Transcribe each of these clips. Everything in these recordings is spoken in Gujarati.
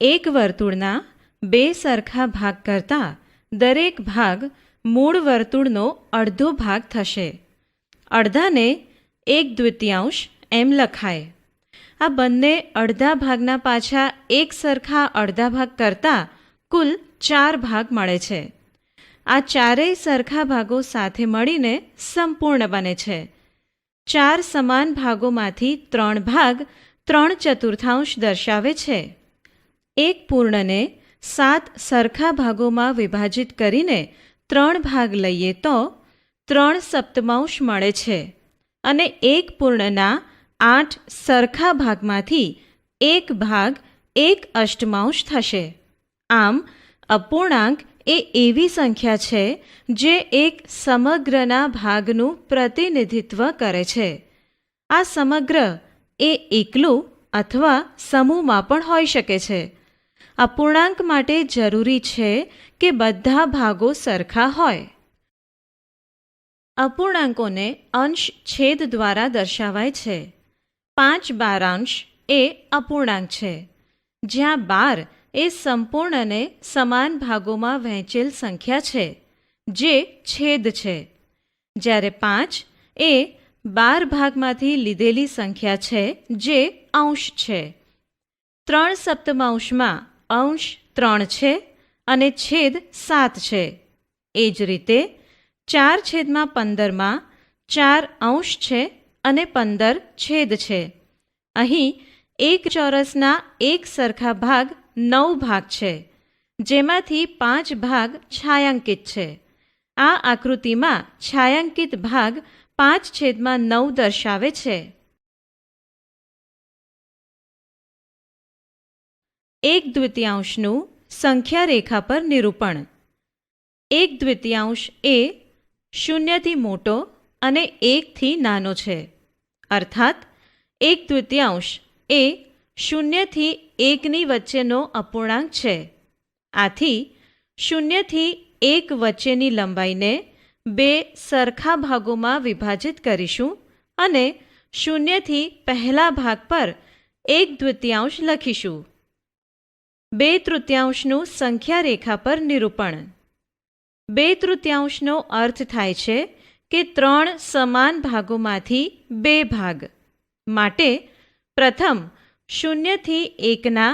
એક વર્તુળના બે સરખા ભાગ કરતાં દરેક ભાગ મૂળ વર્તુળનો અડધો ભાગ થશે. અડધાને 1/2 એમ લખાય. આ બંને અડધા ભાગના પાછા એક સરખા અડધા ભાગ કરતાં કુલ 4 ભાગ મળે છે. આ ચારેય સરખા ભાગો સાથે મળીને સંપૂર્ણ બને છે. 4 સમાન ભાગોમાંથી 3 ભાગ 3/4 દર્શાવે છે. એક પૂર્ણને 7 સરખા ભાગોમાં વિભાજિત કરીને 3 ભાગ લઈએ તો 3/7 મળે છે અને એક પૂર્ણના 8 સરખા ભાગમાંથી એક ભાગ 1/8 થશે. આમ અપૂર્ણાંક એ એવી સંખ્યા છે જે એક સમગ્રના ભાગનું પ્રતિનિધિત્વ કરે છે. આ સમગ્ર એ એકલું અથવા સમૂહમાં પણ હોઈ શકે છે. અપૂર્ણાંક માટે જરૂરી છે કે બધા ભાગો સરખા હોય. અપૂર્ણાંકોને અંશ છેદ દ્વારા દર્શાવાય છે. 5/12 એ અપૂર્ણાંક છે, જ્યાં 12 એ સંપૂર્ણ અને સમાન ભાગોમાં વહેંચેલ સંખ્યા છે, જે છેદ છે, જ્યારે 5 એ 12 ભાગમાંથી લીધેલી સંખ્યા છે, જે અંશ છે. 3/7 અંશ 3 છે અને છેદ 7 છે. એ જ રીતે 4/15 4 અંશ છે અને 15 છેદ છે. અહીં એક ચોરસના એક સરખા ભાગ 9 ભાગ છે, જેમાંથી 5 ભાગ છાયાંકિત છે. આ આકૃતિમાં છાયાંકિત ભાગ 5/9 દર્શાવે છે. 1/2 સંખ્યા રેખા પર નિરૂપણ. 1/2 એ 0 થી મોટો અને 1 થી નાનો છે. અર્થાત 1/2 એ 0 થી 1ની વચ્ચેનો અપૂર્ણાંક છે. આથી 0 થી 1 વચ્ચેની લંબાઈને 2 સરખા ભાગોમાં વિભાજિત કરીશું અને 0 થી પહેલા ભાગ પર 1/2 લખીશું. 2/3 સંખ્યા રેખા પર નિરૂપણ. 2/3 અર્થ થાય છે કે 3 સમાન ભાગોમાંથી 2 ભાગ. માટે પ્રથમ 0 થી 1ના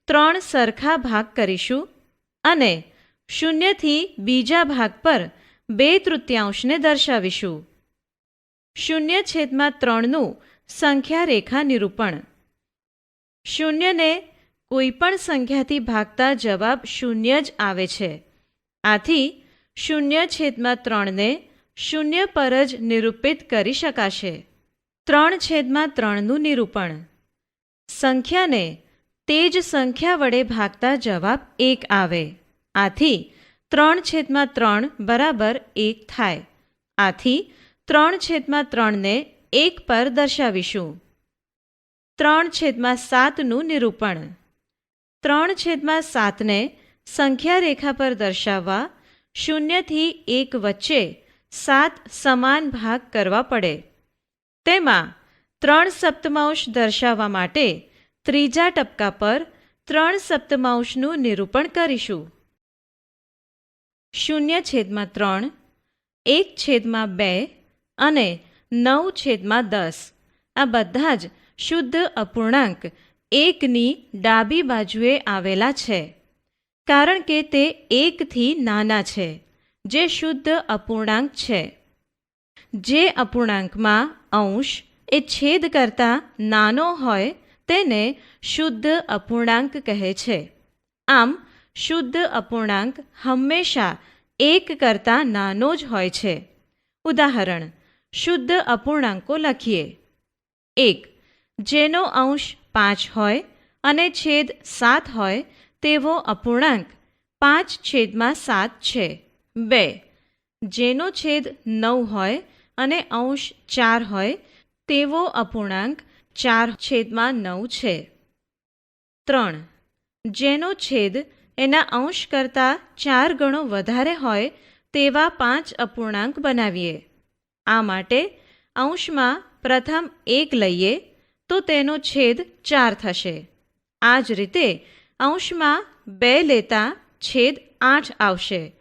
3 સરખા ભાગ કરીશું અને 0 થી બીજા ભાગ પર 2/3 દર્શાવીશું. 0/3 સંખ્યા રેખા નિરૂપણ. 0ને કોઈ પણ સંખ્યાથી ભાગતા જવાબ 0 જ આવે છે. આથી 0/3ને 0 પર જ નિરૂપિત કરી શકાશે. 3/3 નિરૂપણ. સંખ્યાને તે જ સંખ્યા વડે ભાગતા જવાબ 1 આવે. આથી 3/3 બરાબર 1 થાય. આથી 3/3ને 1 પર દર્શાવીશું. 3/7 નિરૂપણ. 3/7ને સંખ્યા રેખા પર દર્શાવવા 0 થી 1 વચ્ચે 7 સમાન ભાગ કરવા પડે. તેમાં 3/7 દર્શાવવા માટે ત્રીજા ટપકા પર 3/7 નિરૂપણ કરીશું. 0/3, 1/2 અને 9/10 આ બધા જ શુદ્ધ અપૂર્ણાંક 1ની ડાબી બાજુએ આવેલા છે, કારણ કે તે 1 થી નાના છે, જે શુદ્ધ અપૂર્ણાંક છે. જે અપૂર્ણાંકમાં અંશ એ છેદ કરતાં નાનો હોય તેને શુદ્ધ અપૂર્ણાંક કહે છે. આમ શુદ્ધ અપૂર્ણાંક હંમેશા 1 કરતાં નાનો જ હોય છે. ઉદાહરણ: શુદ્ધ અપૂર્ણાંકો લખીએ. 1. જેનો અંશ 5 હોય અને છેદ 7 હોય તેવો અપૂર્ણાંક 5/7 છે. 2. જેનો છેદ 9 હોય અને અંશ 4 હોય તેવો અપૂર્ણાંક 4/9 છે. 3. જેનો છેદ એના અંશ કરતાં 4 ગણો વધારે હોય તેવા 5 અપૂર્ણાંક બનાવીએ. આ માટે અંશમાં પ્રથમ 1 લઈએ તો તેનો છેદ 4 થશે. આ જ રીતે અંશમાં 2 લેતા છેદ 8 આવશે,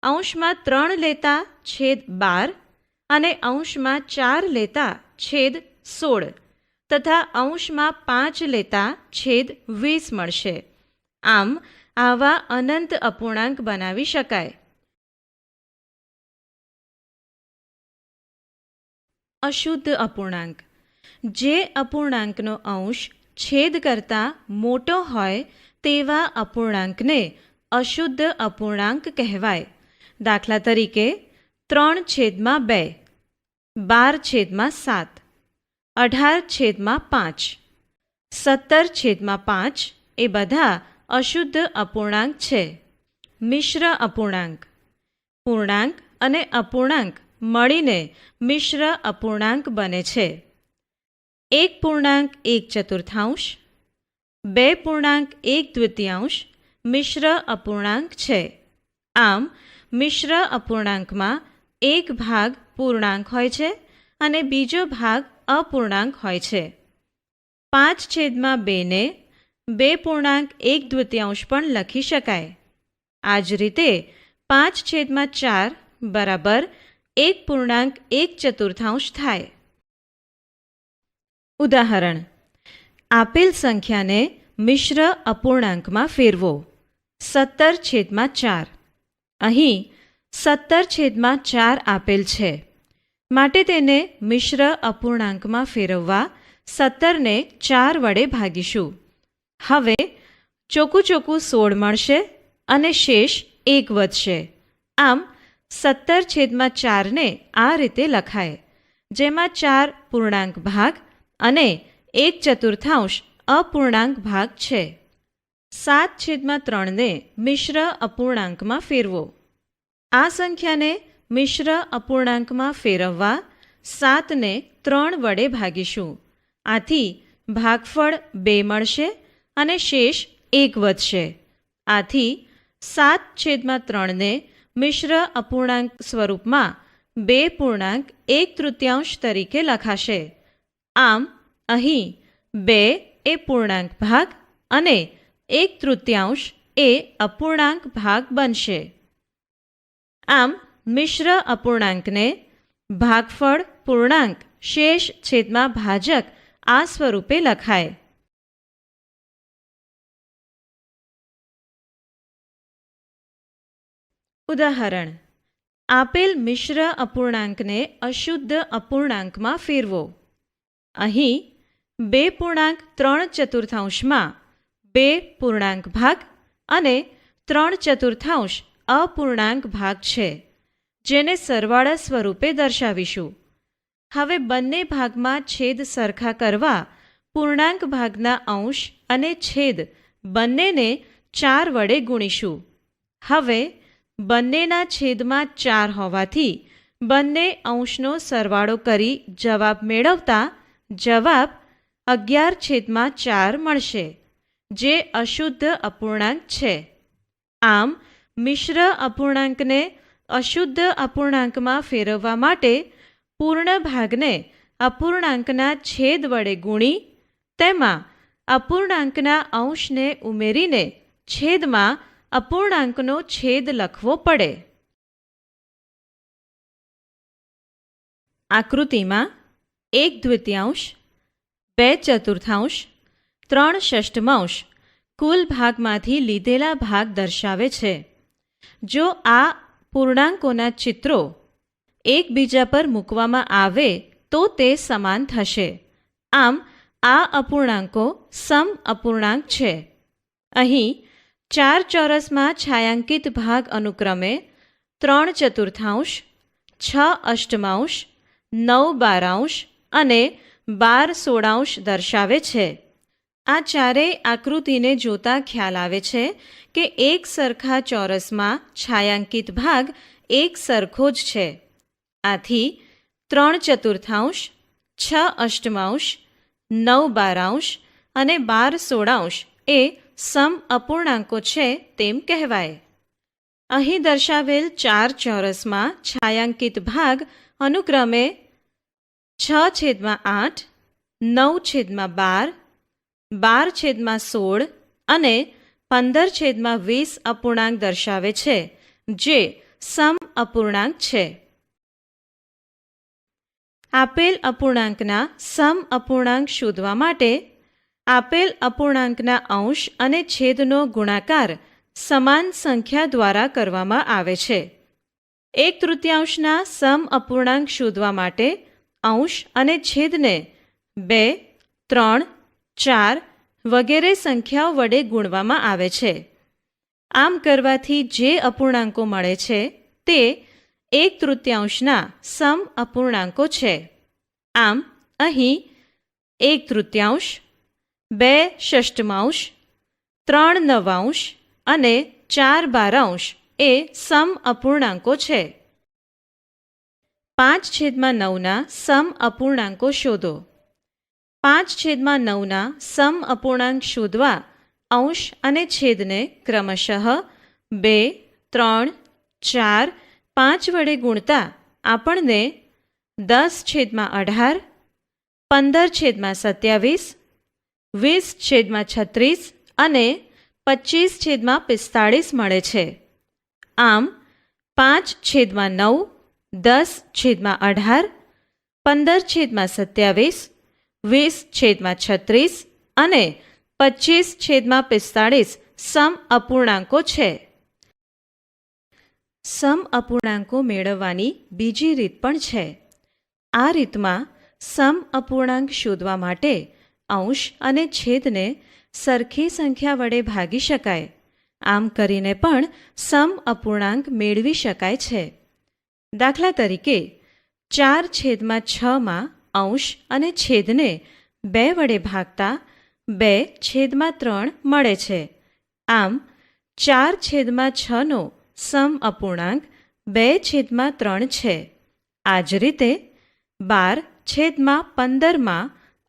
અંશમાં 3 લેતા છેદ 12 અને અંશમાં 4 લેતા છેદ 16 તથા અંશમાં 5 લેતા છેદ 20 મળશે. આમ આવા અનંત અપૂર્ણાંક બનાવી શકાય. અશુદ્ધ અપૂર્ણાંક. જે અપૂર્ણાંકનો અંશ છેદ કરતાં મોટો હોય તેવા અપૂર્ણાંકને અશુદ્ધ અપૂર્ણાંક કહેવાય. દાખલા તરીકે 3/2, 12/7, 18/5, 17/5 એ બધા અશુદ્ધ અપૂર્ણાંક છે. મિશ્ર અપૂર્ણાંક. પૂર્ણાંક અને અપૂર્ણાંક મળીને મિશ્ર અપૂર્ણાંક બને છે. 1.1/4, 2.1/2 મિશ્ર અપૂર્ણાંક છે. આમ મિશ્ર અપૂર્ણાંકમાં એક ભાગ પૂર્ણાંક હોય છે અને બીજો ભાગ અપૂર્ણાંક હોય છે. 5/2 ને 2.1/2 પણ લખી શકાય. આ જ રીતે 5/4 બરાબર 1.1/4 થાય. ઉદાહરણ: આપેલ સંખ્યાને મિશ્ર અપૂર્ણાંકમાં ફેરવો. 17/4. અહીં 17/4 આપેલ છે, માટે તેને મિશ્ર અપૂર્ણાંકમાં ફેરવવા 17 ને 4 વડે ભાગીશું. હવે ચોખ્ખું 16 મળશે અને શેષ 1 વધશે. આમ 17/4 ને આ રીતે લખાય, જેમાં 4 પૂર્ણાંક ભાગ અને 1/4 અપૂર્ણાંક ભાગ છે. 7/3 ને મિશ્ર અપૂર્ણાંકમાં ફેરવો. આ સંખ્યાને મિશ્ર અપૂર્ણાંકમાં ફેરવવા 7 ને 3 વડે ભાગીશું. આથી ભાગફળ 2 મળશે અને શેષ 1 વધશે. આથી 7/3 ને મિશ્ર અપૂર્ણાંક સ્વરૂપમાં 2.1/3 તરીકે લખાશે. આમ અહીં 2 એ પૂર્ણાંક ભાગ અને 1/3 એ અપૂર્ણાંક ભાગ બનશે. આમ મિશ્ર અપૂર્ણાંકને ભાગફળ પૂર્ણાંક શેષ છેદમાં ભાજક આ સ્વરૂપે લખાય. ઉદાહરણ: આપેલ મિશ્ર અપૂર્ણાંકને અશુદ્ધ અપૂર્ણાંકમાં ફેરવો. અહીં 2.3/4 2 પૂર્ણાંક ભાગ અને 3/4 અપૂર્ણાંક ભાગ છે, જેને સરવાળા સ્વરૂપે દર્શાવીશું. હવે બંને ભાગમાં છેદ સરખા કરવા પૂર્ણાંક ભાગના અંશ અને છેદ બંનેને 4 વડે ગુણીશું. હવે બંનેના છેદમાં 4 હોવાથી બંને અંશનો સરવાળો કરી જવાબ મેળવતા જવાબ 11/4 મળશે, જે અશુદ્ધ અપૂર્ણાંક છે. આમ મિશ્ર અપૂર્ણાંકને અશુદ્ધ અપૂર્ણાંકમાં ફેરવવા માટે પૂર્ણ ભાગને અપૂર્ણાંકના છેદ વડે ગુણી તેમાં અપૂર્ણાંકના અંશને ઉમેરીને છેદમાં અપૂર્ણાંકનો છેદ લખવો પડે. આકૃતિમાં 1/2, 2/4, 3/6 કુલ ભાગમાંથી લીધેલા ભાગ દર્શાવે છે. જો આ પૂર્ણાંકોના ચિત્રો એકબીજા પર મૂકવામાં આવે તો તે સમાન થશે. આમ આ અપૂર્ણાંકો સમ અપૂર્ણાંક છે. અહીં 4 ચોરસમાં છાયાંકિત ભાગ અનુક્રમે 3/4, 6/8, 9/12 અને 12/16 દર્શાવે છે. આ ચારેય આકૃતિને જોતા ખ્યાલ આવે છે કે એક સરખા ચોરસમાં છાયાંકિત ભાગ એક સરખો જ છે. આથી 3/4, 6/8, 9/12 અને 12/16 એ સમ અપૂર્ણાંકો છે તેમ કહેવાય. અહીં દર્શાવેલ 4 ચોરસમાં છાયાંકિત ભાગ અનુક્રમે 6/8, 9/12, 12/16 અને 15/20 અપૂર્ણાંક દર્શાવે છે, જે સમ અપૂર્ણાંક છે. આપેલ અપૂર્ણાંકના સમ અપૂર્ણાંક શોધવા માટે આપેલ અપૂર્ણાંકના અંશ અને છેદનો ગુણાકાર સમાન સંખ્યા દ્વારા કરવામાં આવે છે. 1/3 સમ અપૂર્ણાંક શોધવા માટે અંશ અને છેદને 2, 3, 4 વગેરે સંખ્યાઓ વડે ગુણવામાં આવે છે. આમ કરવાથી જે અપૂર્ણાંકો મળે છે તે 1/3 સમ અપૂર્ણાંકો છે. આમ અહીં 1/3, 2/6, 3/9 અને 4/12 એ સમ અપૂર્ણાંકો છે. 5/9 સમ અપૂર્ણાંકો શોધો. 5/9 સમ અપૂર્ણાંક શોધવા અંશ અને છેદને ક્રમશઃ 2, 3, 4, 5 વડે ગુણતા આપણને 10/18, 15/27, 20/36 અને 25/45 મળે છે. આમ 5/9, 10/18, 15/27, 20/36 અને 25/45 સમ અપૂર્ણાંકો છે. સમ અપૂર્ણાંકો મેળવવાની બીજી રીત પણ છે. આ રીતમાં સમ અપૂર્ણાંક શોધવા માટે અંશ અને છેદને સરખી સંખ્યા વડે ભાગી શકાય. આમ કરીને પણ સમ અપૂર્ણાંક મેળવી શકાય છે. દાખલા તરીકે 4/6 અંશ અને છેદને 2 વડે ભાગતા 2/3 મળે છે. આમ 4/6 નો સમ અપૂર્ણાંક 2/3 છે. આ જ રીતે 12/15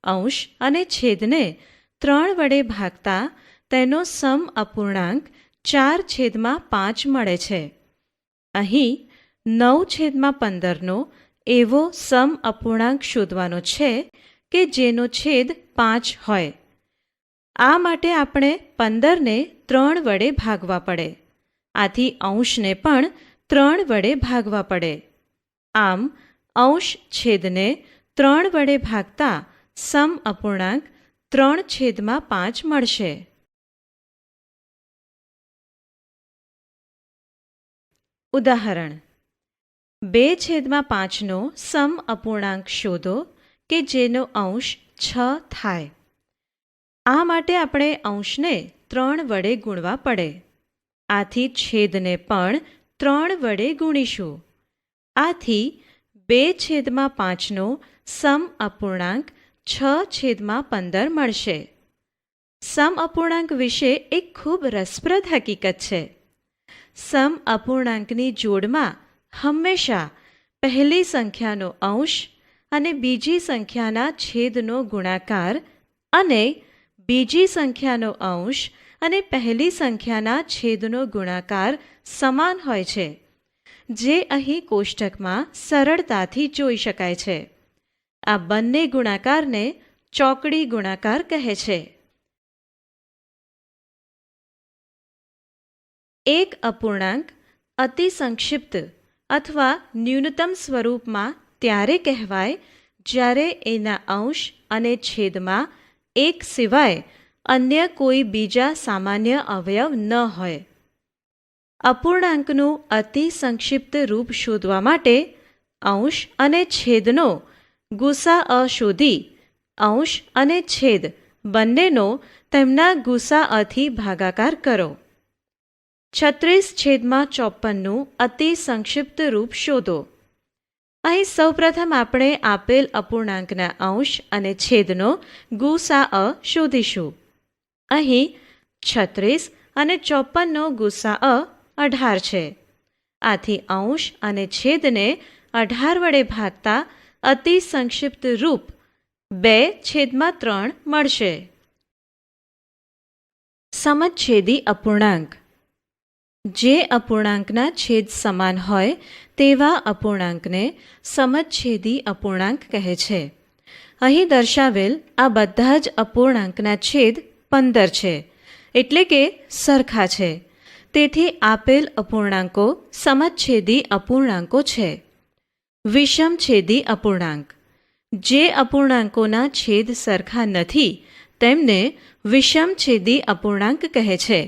અંશ અને છેદને 3 વડે ભાગતા તેનો સમ અપૂર્ણાંક 4/5 મળે છે. અહીં 9/15 નો એવો સમ અપૂર્ણાંક શોધવાનો છે કે જેનો છેદ 5 હોય. આ માટે આપણે 15ને 3 વડે ભાગવા પડે. આથી અંશને પણ 3 વડે ભાગવા પડે. આમ અંશ છેદને 3 વડે ભાગતા સમ અપૂર્ણાંક 3/5 મળશે. ઉદાહરણ: 2/5 નો સમ અપૂર્ણાંક શોધો કે જેનો અંશ 6 થાય. આ માટે આપણે અંશને 3 વડે ગુણવા પડે. આથી છેદને પણ 3 વડે ગુણીશું. આથી 2/5 નો સમ અપૂર્ણાંક 6/15 મળશે. સમ અપૂર્ણાંક વિશે એક ખૂબ રસપ્રદ હકીકત છે. સમ અપૂર્ણાંકની જોડમાં હંમેશા પહેલી સંખ્યાનો અંશ અને બીજી સંખ્યાના છેદનો ગુણાકાર અને બીજી સંખ્યાનો અંશ અને પહેલી સંખ્યાના છેદનો ગુણાકાર સમાન હોય છે, જે અહીં કોષ્ટકમાં સરળતાથી જોઈ શકાય છે. આ બંને ગુણાકારને ચોકડી ગુણાકાર કહે છે. એક અપૂર્ણાંક અતિ સંક્ષિપ્ત અથવા ન્યૂનતમ સ્વરૂપમાં ત્યારે કહેવાય જ્યારે એના અંશ અને છેદમાં એક સિવાય અન્ય કોઈ બીજા સામાન્ય અવયવ ન હોય. અપૂર્ણાંકનું અતિ સંક્ષિપ્ત રૂપ શોધવા માટે અંશ અને છેદનો ગુસાઅ શોધી અંશ અને છેદ બંનેનો તેમના ગુસાઅથી ભાગાકાર કરો. 36/54નું અતિ સંક્ષિપ્ત રૂપ શોધો. અહીં સૌપ્રથમ આપણે આપેલ અપૂર્ણાંકના અંશ અને છેદનો ગુસાઅ શોધીશું. અહીં 36 અને 54નો ગુસાઅ 18 છે. આથી અંશ અને છેદને 18 વડે ભાગતા અતિ સંક્ષિપ્ત રૂપ 2/3 મળશે. સમછેદી અપૂર્ણાંક. જે અપૂર્ણાંકના છેદ સમાન હોય તેવા અપૂર્ણાંકને સમછેદી અપૂર્ણાંક કહે છે. અહીં દર્શાવેલ આ બધા જ અપૂર્ણાંકના છેદ 15 છે. એટલે કે સરખા છે. તેથી આપેલ અપૂર્ણાંકો સમછેદી અપૂર્ણાંકો છે. વિષમછેદી અપૂર્ણાંક. જે અપૂર્ણાંકોના છેદ સરખા નથી તેમને વિષમછેદી અપૂર્ણાંક કહે છે.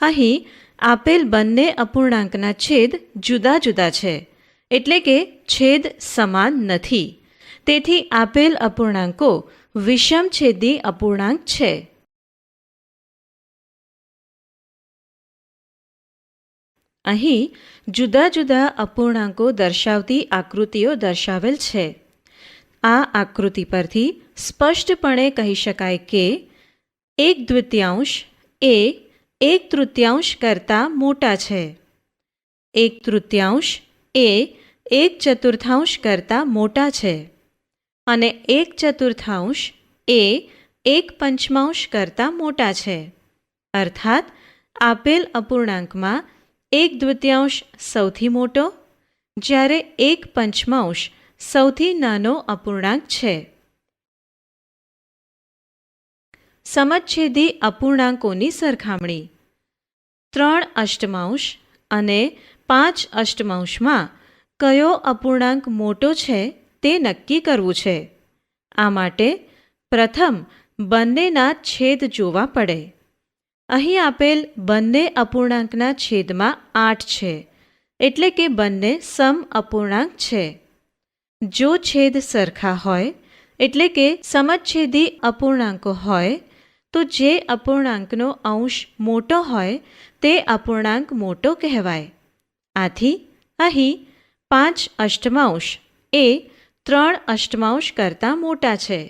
અહીં આપેલ બંને અપૂર્ણાંકના છેદ જુદા જુદા છે, એટલે કે છેદ સમાન નથી. તેથી આપેલ અપૂર્ણાંકો વિષમછેદી અપૂર્ણાંક છે. અહીં જુદા જુદા અપૂર્ણાંકો દર્શાવતી આકૃતિઓ દર્શાવેલ છે. આ આકૃતિ પરથી સ્પષ્ટપણે કહી શકાય કે 1/2 એ 1/3 કરતાં મોટા છે. 1/3 એ 1/4 કરતાં મોટા છે અને 1/4 એ 1/5 કરતાં મોટા છે. અર્થાત આપેલ અપૂર્ણાંકમાં 1/2 સૌથી મોટો, જ્યારે 1/5 સૌથી નાનો અપૂર્ણાંક છે. સમછેદી અપૂર્ણાંકોની સરખામણી. 3/8 અને 5/8 કયો અપૂર્ણાંક મોટો છે તે નક્કી કરવું છે. આ માટે પ્રથમ બંનેના છેદ જોવા પડે. અહીં આપેલ બંને અપૂર્ણાંકના છેદમાં 8 છે, એટલે કે બંને સમ અપૂર્ણાંક છે. જો છેદ સરખા હોય, એટલે કે સમછેદી અપૂર્ણાંકો હોય, તો જે અપૂર્ણાંકનો અંશ મોટો હોય તે અપૂર્ણાંક મોટો કહેવાય. આથી અહીં 5/8 એ 3/8 કરતાં મોટા છે.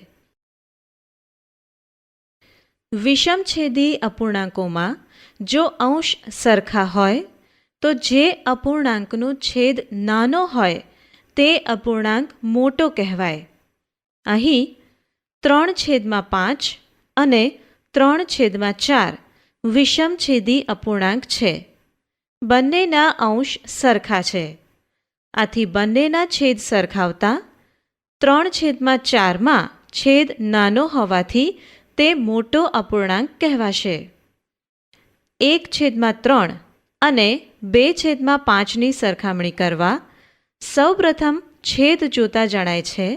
વિષમછેદી અપૂર્ણાંકોમાં જો અંશ સરખા હોય તો જે અપૂર્ણાંકનો છેદ નાનો હોય તે અપૂર્ણાંક મોટો કહેવાય. અહીં 3/5 અને 3/4 વિષમછેદી અપૂર્ણાંક છે. બંનેના અંશ સરખા છે. આથી બંનેના છેદ સરખાવતા 3/4 છેદ નાનો હોવાથી તે મોટો અપૂર્ણાંક કહેવાશે. 1/3 અને 2/5ની સરખામણી કરવા સૌપ્રથમ છેદ જોતા જણાય છે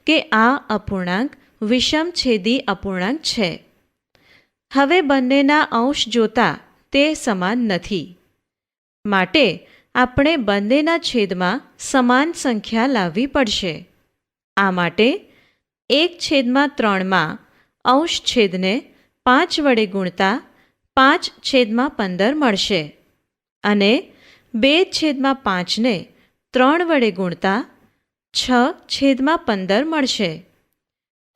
કે આ અપૂર્ણાંક વિષમછેદી અપૂર્ણાંક છે. હવે બંનેના અંશ જોતા તે સમાન નથી, માટે આપણે બંનેના છેદમાં સમાન સંખ્યા લાવવી પડશે. આ માટે 1/3 અંશ છેદને 5 વડે ગુણતા 5/15 મળશે અને 2/5ને 3 વડે ગુણતા 6/15 મળશે.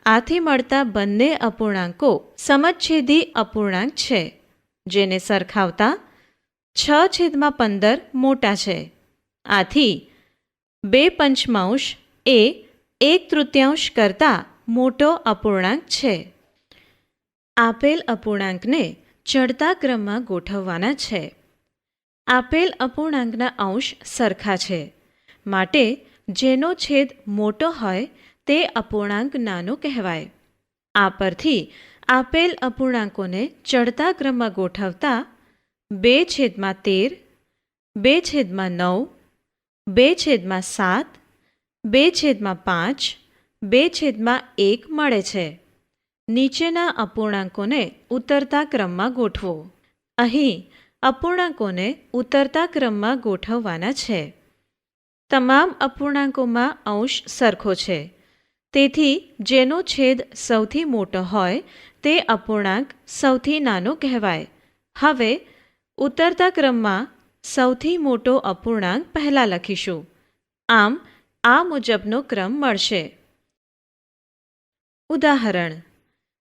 આથી મળતા બંને અપૂર્ણાંકો સમછેદી અપૂર્ણાંક છે, જેને સરખાવતા 6/15 મોટા છે. આથી 2/5 એ 1/3 કરતાં મોટો અપૂર્ણાંક છે. આપેલ અપૂર્ણાંકને ચડતા ક્રમમાં ગોઠવવાના છે. આપેલ અપૂર્ણાંકના અંશ સરખા છે, માટે જેનો છેદ મોટો હોય તે અપૂર્ણાંક નાનો કહેવાય. આ પરથી આપેલ અપૂર્ણાંકોને ચડતા ક્રમમાં ગોઠવતા 2/13, 2/9, 2/7, 2/5, 2/1 મળે છે. નીચેના અપૂર્ણાંકોને ઉતરતા ક્રમમાં ગોઠવો. અહીં અપૂર્ણાંકોને ઉતરતા ક્રમમાં ગોઠવવાના છે. તમામ અપૂર્ણાંકોમાં અંશ સરખો છે, તેથી જેનો છેદ સૌથી મોટો હોય તે અપૂર્ણાંક સૌથી નાનો કહેવાય. હવે ઉતરતા ક્રમમાં સૌથી મોટો અપૂર્ણાંક પહેલાં લખીશું. આમ આ મુજબનો ક્રમ મળશે. ઉદાહરણ: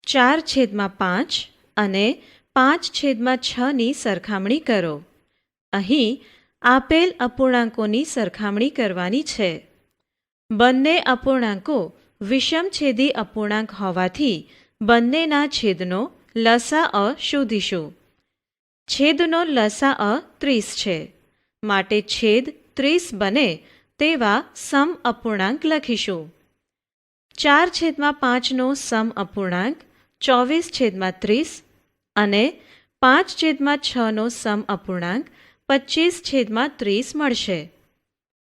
4/5 અને 5/6ની સરખામણી કરો. અહીં આપેલ અપૂર્ણાંકોની સરખામણી કરવાની છે. બંને અપૂર્ણાંકો વિષમછેદી અપૂર્ણાંક હોવાથી બંનેના છેદનો લસાઅ શોધીશું. છેદનો લસાઅ 30 છે, માટે છેદ 30 બને તેવા સમ અપૂર્ણાંક લખીશું. 4/5નો સમ અપૂર્ણાંક 24/30 અને 5/6નો સમ અપૂર્ણાંક 25/30 મળશે.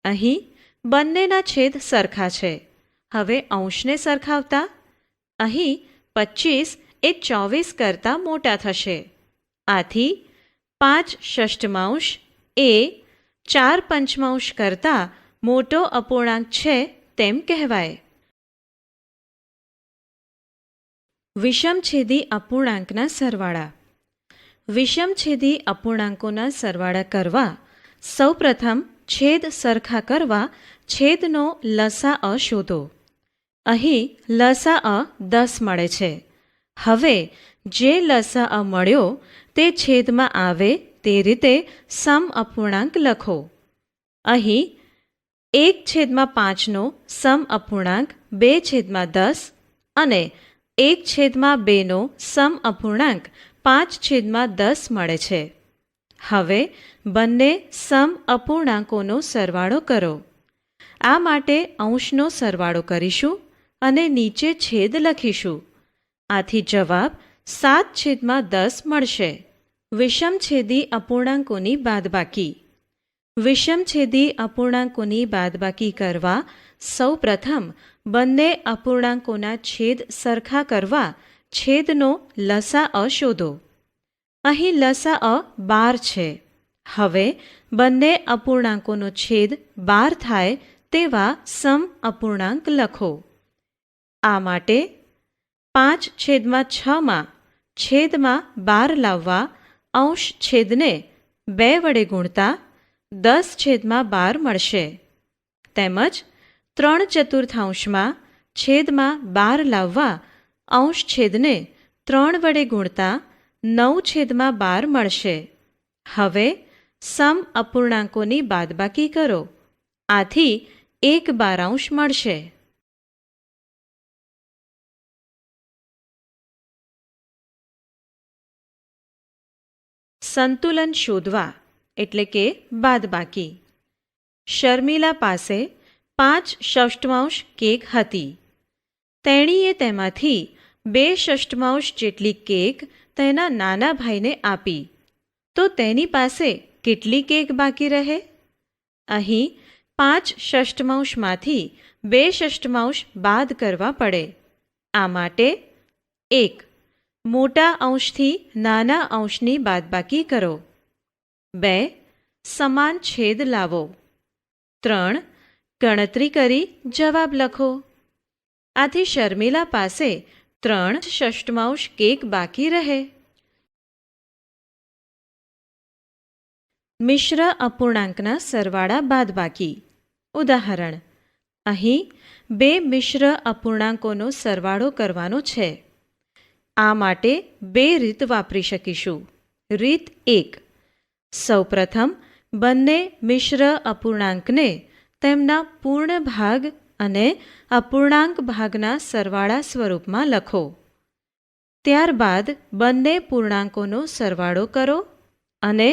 અહીં બંનેના છેદ સરખા છે. હવે અંશને સરખાવતા અહીં 25 એ 24 કરતાં મોટા થશે. આથી 5/6 એ 4/5 કરતાં મોટો અપૂર્ણાંક છે તેમ કહેવાય. વિષમછેદી અપૂર્ણાંકના સરવાળા. વિષમછેદી અપૂર્ણાંકોના સરવાળા કરવા સૌપ્રથમ છેદ સરખા કરવા છેદનો લસાઅ શોધો. અહીં લસાઅ 10 મળે છે. હવે જે લસાઅ મળ્યો તે છેદમાં આવે તે રીતે સમ અપૂર્ણાંક લખો. અહીં 1/5નો સમ અપૂર્ણાંક 2/10 અને 1/2નો સમ અપૂર્ણાંક 5/10 મળે છે. હવે બંને સમ અપૂર્ણાંકોનો સરવાળો કરો. આ માટે અંશનો સરવાળો કરીશું અને નીચે છેદ લખીશું. આથી જવાબ 7/10 મળશે. વિષમછેદી અપૂર્ણાંકોની બાદબાકી. વિષમછેદી અપૂર્ણાંકોની બાદબાકી કરવા સૌપ્રથમ બંને અપૂર્ણાંકોના છેદ સરખા કરવા છેદનો લસાઅ શોધો. અહીં લસાઅ 12 છે. હવે બંને અપૂર્ણાંકોનો છેદ 12 થાય તેવા સમ અપૂર્ણાંક લખો. આ માટે 5/6માં છેદમાં 12 લાવવા અંશ છેદને 2 વડે ગુણતા 10/12 મળશે. તેમજ 3/4 છેદમાં 12 લાવવા અંશ છેદને 3 વડે ગુણતા 9/12 મળશે. હવે સમ અપૂર્ણાંકોની બાદબાકી કરો. આથી 1/12 મળશે. સંતુલન શોધવા એટલે કે બાદબાકી. શર્મિલા પાસે 5/6 કેક હતી. તેણીએ તેમાંથી 2/6 જેટલી કેક તેના નાના ભાઈને આપી. તો તેની પાસે કેટલી કેક બાકી રહે? અહીં 5/6માંથી 2/6 બાદ કરવા પડે. આ માટે 1. મોટા અંશથી નાના અંશની બાદબાકી કરો. 2. સમાન છેદ લાવો. 3. ગણતરી કરી જવાબ લખો. આથી શર્મિલા પાસે 3/6 કેક બાકી રહે. મિશ્ર અપૂર્ણાંકના સરવાળા બાદબાકી. ઉદાહરણ. અહીં 2 મિશ્ર અપૂર્ણાંકોનો સરવાળો કરવાનો છે. આ માટે 2 રીત વાપરી શકીશું. રીત 1. સૌપ્રથમ બંને મિશ્ર અપૂર્ણાંકને તેમના પૂર્ણ ભાગ અને અપૂર્ણાંક ભાગના સરવાળા સ્વરૂપમાં લખો. ત્યારબાદ બંને પૂર્ણાંકોનો સરવાળો કરો અને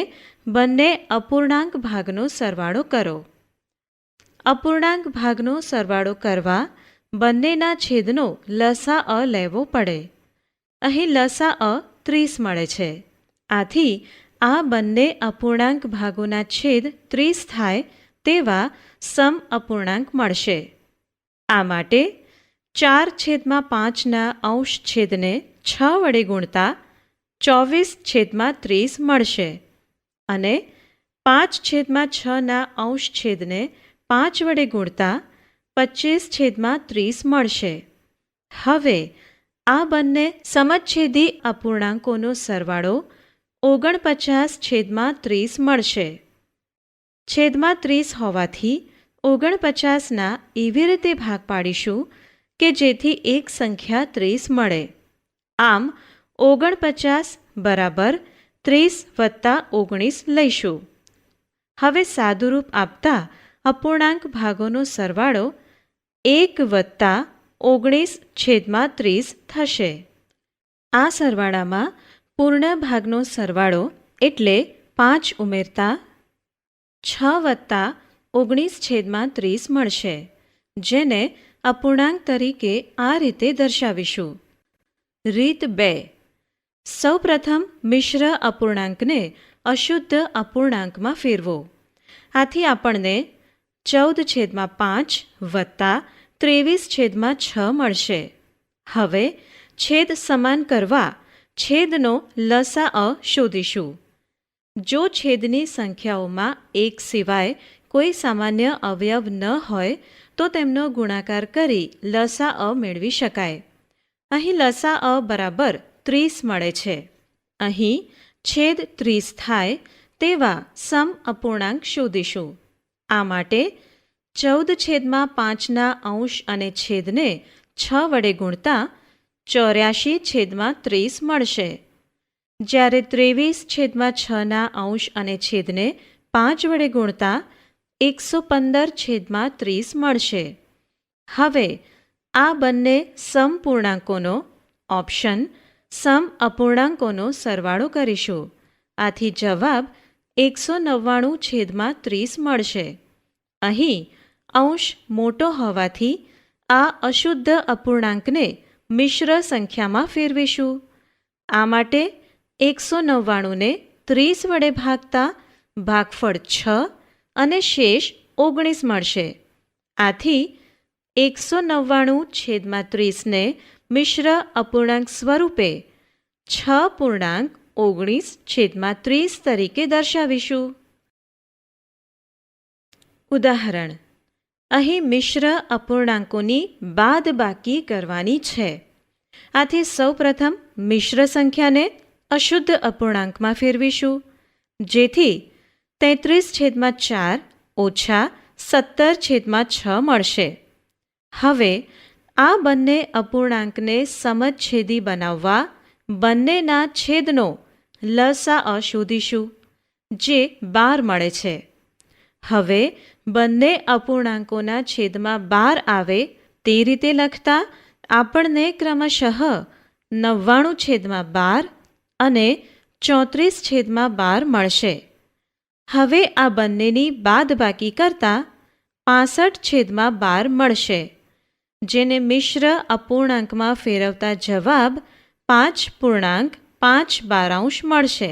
બંને અપૂર્ણાંક ભાગનો સરવાળો કરો. અપૂર્ણાંક ભાગનો સરવાળો કરવા બંનેના છેદનો લસાઅ લેવો પડે. અહીં લસાઅ 30 મળે છે. આથી આ બંને અપૂર્ણાંક ભાગોના છેદ 30 થાય તેવા સમ અપૂર્ણાંક મળશે. આ માટે 4/5ના અંશ છેદને 6 વડે ગુણતા 24/30 મળશે અને 5/6ના અંશ છેદને 5 વડે ગુણતા 25/30 મળશે. હવે આ બંને સમછેદી અપૂર્ણાંકોનો સરવાળો 49/30 મળશે. છેદમાં 30 હોવાથી 49ના એવી રીતે ભાગ પાડીશું કે જેથી એક સંખ્યા 30 મળે. આમ 49 બરાબર 30 + 19 લઈશું. હવે સાદુરૂપ આપતા અપૂર્ણાંક ભાગોનો સરવાળો 1 + 19/30 થશે. આ સરવાળામાં પૂર્ણ ભાગનો સરવાળો એટલે 5 ઉમેરતા 6 + 19/30 મળશે, જેને અપૂર્ણાંક તરીકે આ રીતે દર્શાવીશું. રીત 2. સૌપ્રથમ મિશ્ર અપૂર્ણાંકને અશુદ્ધ અપૂર્ણાંકમાં ફેરવો. આથી આપણને 14/5 વત્તા 23/6 મળશે. હવે છેદ સમાન કરવા છેદનો લસાઅ શોધીશું. જો છેદની સંખ્યાઓમાં એક સિવાય કોઈ સામાન્ય અવયવ ન હોય તો તેમનો ગુણાકાર કરી લસાઅ મેળવી શકાય. અહીં લસાઅ બરાબર 30 મળે છે. અહીં છેદ 30 થાય તેવા સમ અપૂર્ણાંક શોધીશું. આ માટે 14/5 અંશ અને છેદને 6 વડે ગુણતા 84/30 મળશે. જ્યારે 23/6 અંશ અને છેદને 5 વડે ગુણતા 115/30 મળશે. હવે આ બંને સમપૂર્ણાંકોનો ઓપ્શન સમ અપૂર્ણાંકોનો સરવાળો કરીશું. આથી જવાબ 199/30 મળશે. અહીં અંશ મોટો હોવાથી આ અશુદ્ધ અપૂર્ણાંકને મિશ્ર સંખ્યામાં ફેરવીશું. આ માટે 199 ને 30 વડે ભાગતા ભાગફળ 6 અને શેષ 19 મળશે. આથી 199/30 ને મિશ્ર અપૂર્ણાંક સ્વરૂપે 6.19/30 તરીકે દર્શાવીશું. ઉદાહરણ: અહીં મિશ્ર અપૂર્ણાંકોની બાદબાકી કરવાની છે. આથી સૌપ્રથમ મિશ્ર સંખ્યાને અશુદ્ધ અપૂર્ણાંકમાં ફેરવીશું, જેથી 33/4 ઓછા 17/6 મળશે. હવે આ બંને અપૂર્ણાંકને સમછેદી બનાવવા બંનેના છેદનો લસાઅ શોધીશું, જે 12 મળે છે. હવે બંને અપૂર્ણાંકોના છેદમાં 12 આવે તે રીતે લખતા આપણને ક્રમશઃ 99/12 અને 34/12 મળશે. હવે આ બંનેની બાદબાકી કરતા 65/12 મળશે, જેને મિશ્ર અપૂર્ણાંકમાં ફેરવતા જવાબ 5.512 મળશે.